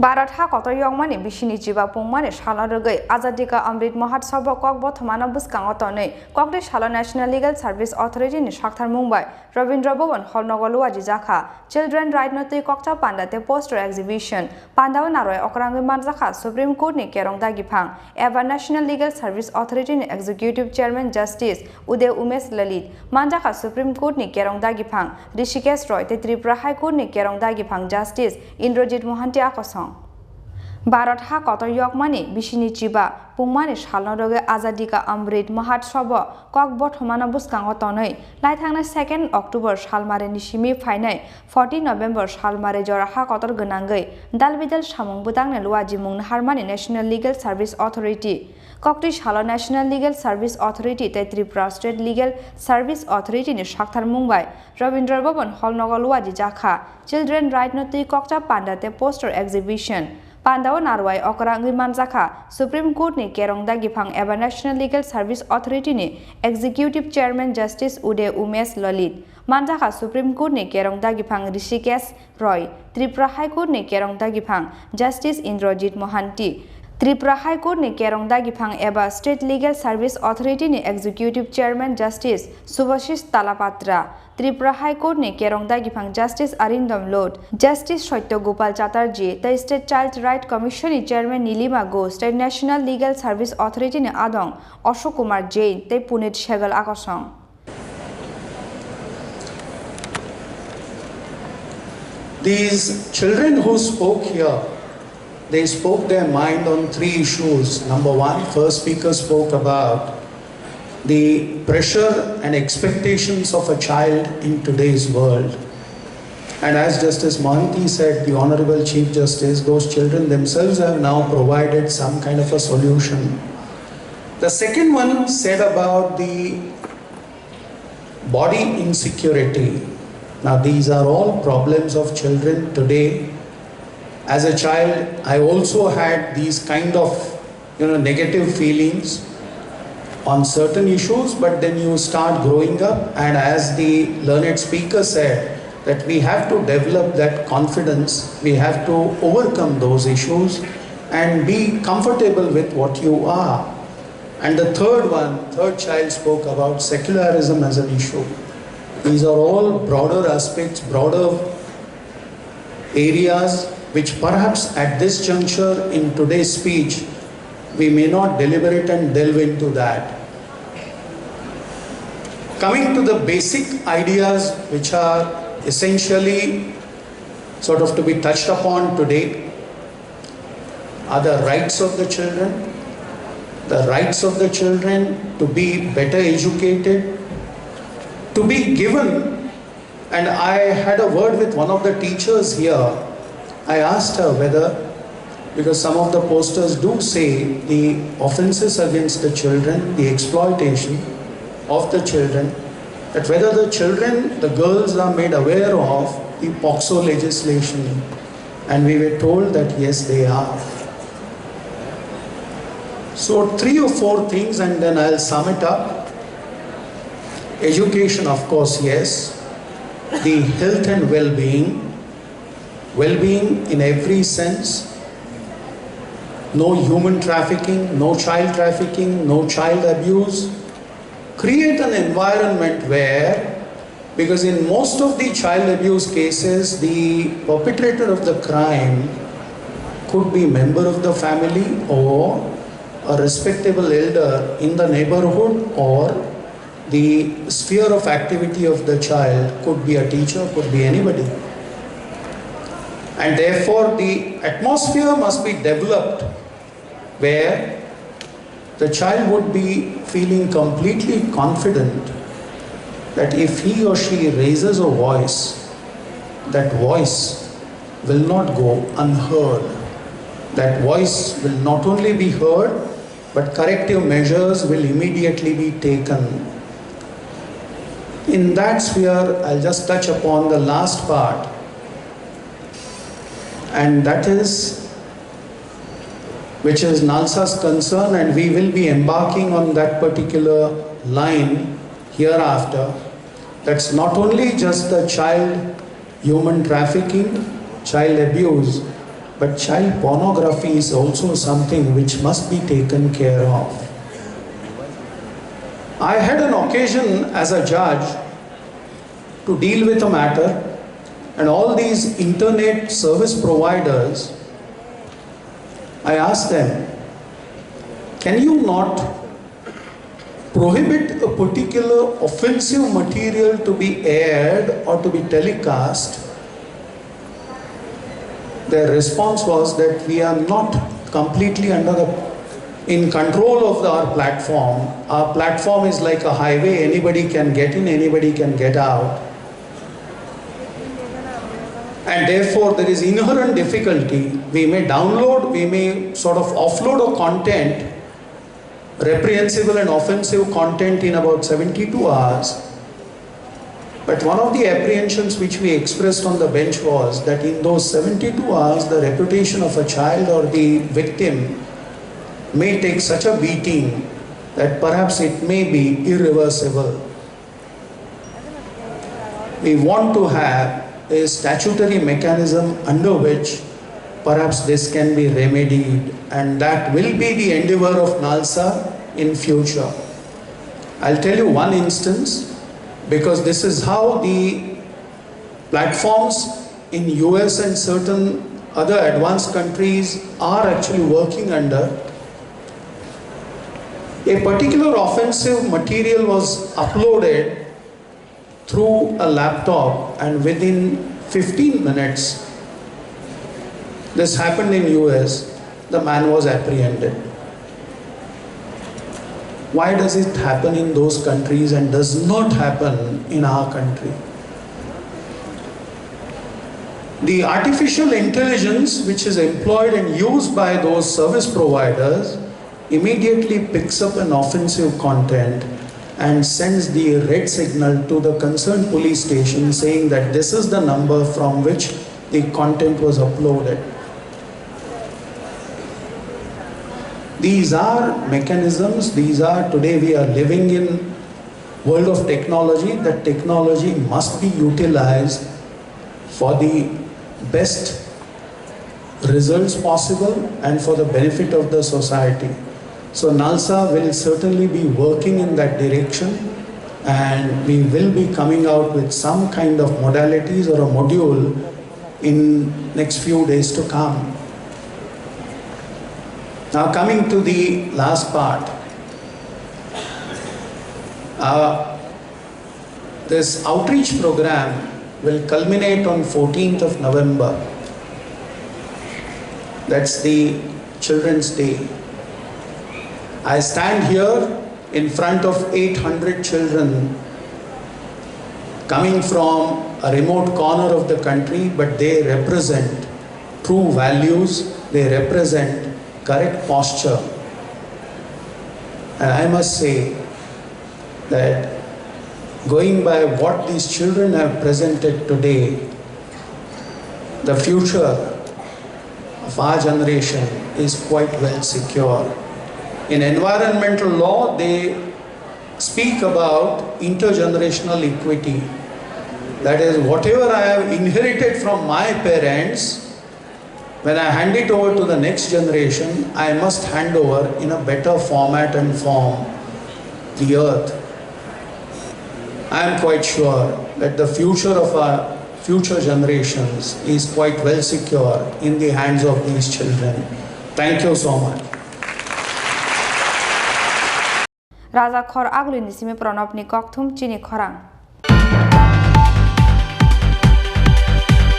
भारत हा कतयंगमानि बिसिनि जिबा पुंमानि सालारगै आजादी का अमृत महोत्सव कक बर्थमाना बुस्कांग तनै ककनि साला नेशनल लीगल सर्विस अथॉरिटी नि साक्थार मुंबाय रविंद्र भवन हल नगर लुवाजिजाखा चिल्ड्रेन राइट नोतै ककचा पांडाते पोस्टर एक्जिबिशन पांडाव नारय अकरांगै मानजाखा सुप्रीम कोर्ट नि केरं दागिफां एबा नेशनल लीगल सर्विस अथॉरिटी नि executive chairman justice Uday Umesh Lalit मानजाखा सुप्रीम कोर्ट नि केरं दागिफां ऋषिकेश रॉय ते त्रिपुरा हाई कोर्ट नि केरं दागिफां जस्टिस इंद्रजीत मोहंती आकसं भारत हा कतयंगमानि बिसिनि जिबा पुंमानि सालनरगै आजादी का अमृत महोत्सव कक बर्थमाना बुस्कांग तनै लाइथांनाय 2 अक्टोबर सालमारेनि सिमि फाइनाय 14 नवेम्बर सालमारे जराहा कतर गोनांगै दालबिदाल सामुं बुदांने लुवाजि मुं हारमानि नेशनल लीगल सर्विस अथॉरिटी ककनि साला नेशनल लीगल सर्विस अथॉरिटी ते Tripura state legal service authority नि साक्थार मुंबाय रविंद्र भवन हल नगर लुवाजिजाखा चिल्ड्रेन राइट नोतै ककचा पांडाते पोस्टर एक्जिबिशन पांडाव नारवाय अकरांगै मानजाखा सुप्रीम कोर्ट नि केरं दागिफां एबा नेशनल लीगल सर्विस अथॉरिटी नि executive chairman justice Uday Umesh Lalit मानजाखा सुप्रीम कोर्ट नि केरं दागिफां ऋषिकेश रॉय त्रिपुरा हाई कोर्ट नि केरं दागिफां justice Indrajit Mohanty Tripura high court नि केरं दागिफां एबा स्टेट लीगल सर्विस अथॉरिटी नि executive chairman justice Subhasish Talapatra Tripura high court नि केरं दागिफां justice Arindam Lodh justice Satya Gopal Chatterjee the state child right commission नि chairman Nilima Ghosh the national legal service authority नि आदं अशोक कुमार जैन द पुनीत शेगल आकसं These children who spoke here, they spoke their mind on 3 issues. Number 1, first speaker spoke about the pressure and expectations of a child in today's world. And as Justice Mohanty said, the Honorable Chief Justice, those children themselves have now provided some kind of a solution. The second one said about the body insecurity. Now these are all problems of children today. As a child, I also had these kind of negative feelings on certain issues, but then you start growing up, and as the learned speaker said, that we have to develop that confidence, we have to overcome those issues and be comfortable with what you are. And the third child spoke about secularism as an issue. These are all broader aspects, broader areas which perhaps at this juncture in today's speech we may not deliberate and delve into that. Coming to the basic ideas which are essentially sort of to be touched upon today are the rights of the children. The rights of the children to be better educated, to be given, and I had a word with one of the teachers here. I asked her whether, because some of the posters do say the offences against the children, the exploitation of the children, that whether the children, the girls are made aware of the POCSO legislation, and we were told that yes, they are. So 3 or 4 things, and then I'll sum it up. Education, of course, yes. The health and well-being in every sense. No human trafficking, no child trafficking, no child abuse. Create an environment where, because in most of the child abuse cases, the perpetrator of the crime could be a member of the family or a respectable elder in the neighborhood, or the sphere of activity of the child could be a teacher, could be anybody. And therefore the atmosphere must be developed where the child would be feeling completely confident that if he or she raises a voice, that voice will not go unheard. That voice will not only be heard, but corrective measures will immediately be taken. In that sphere, I'll just touch upon the last part, and that is, which is NALSA's concern, and we will be embarking on that particular line hereafter. That's not only just the child human trafficking, child abuse, But child pornography is also something which must be taken care of. I had an occasion as a judge to deal with a matter, and all these internet service providers, I asked them, can you not prohibit a particular offensive material to be aired or to be telecast? Their response was that we are not completely in control of our platform. Our platform is like a highway, anybody can get in, anybody can get out. And therefore there is inherent difficulty. We may download, we may sort of offload a content, reprehensible and offensive content in about 72 hours. But one of the apprehensions which we expressed on the bench was that in those 72 hours, the reputation of a child or the victim may take such a beating that perhaps it may be irreversible. We want to have a statutory mechanism under which perhaps this can be remedied, and that will be the endeavor of NALSA in future. I'll tell you one instance, because this is how the platforms in US and certain other advanced countries are actually working under. A particular offensive material was uploaded through a laptop, and within 15 minutes, this happened in US, the man was apprehended. Why does it happen in those countries and does not happen in our country? The artificial intelligence which is employed and used by those service providers immediately picks up an offensive content and sends the red signal to the concerned police station saying that this is the number from which the content was uploaded. These are mechanisms, today we are living in world of technology. That technology must be utilized for the best results possible and for the benefit of the society. So NALSA will certainly be working in that direction, and we will be coming out with some kind of modalities or a module in next few days to come. Now coming to the last part, this outreach program will culminate on 14th of November. That's the Children's Day. I stand here in front of 800 children coming from a remote corner of the country, but they represent true values, they represent correct posture. And I must say that going by what these children have presented today, the future of our generation is quite well secure. In environmental law, they speak about intergenerational equity. That is, whatever I have inherited from my parents, when I hand it over to the next generation, I must hand over in a better format and form the earth. I am quite sure that the future of our future generations is quite well secure in the hands of these children. Thank you so much. Raja Khor Aglu Nisime Pranab ni Kokthum Chini Khorang.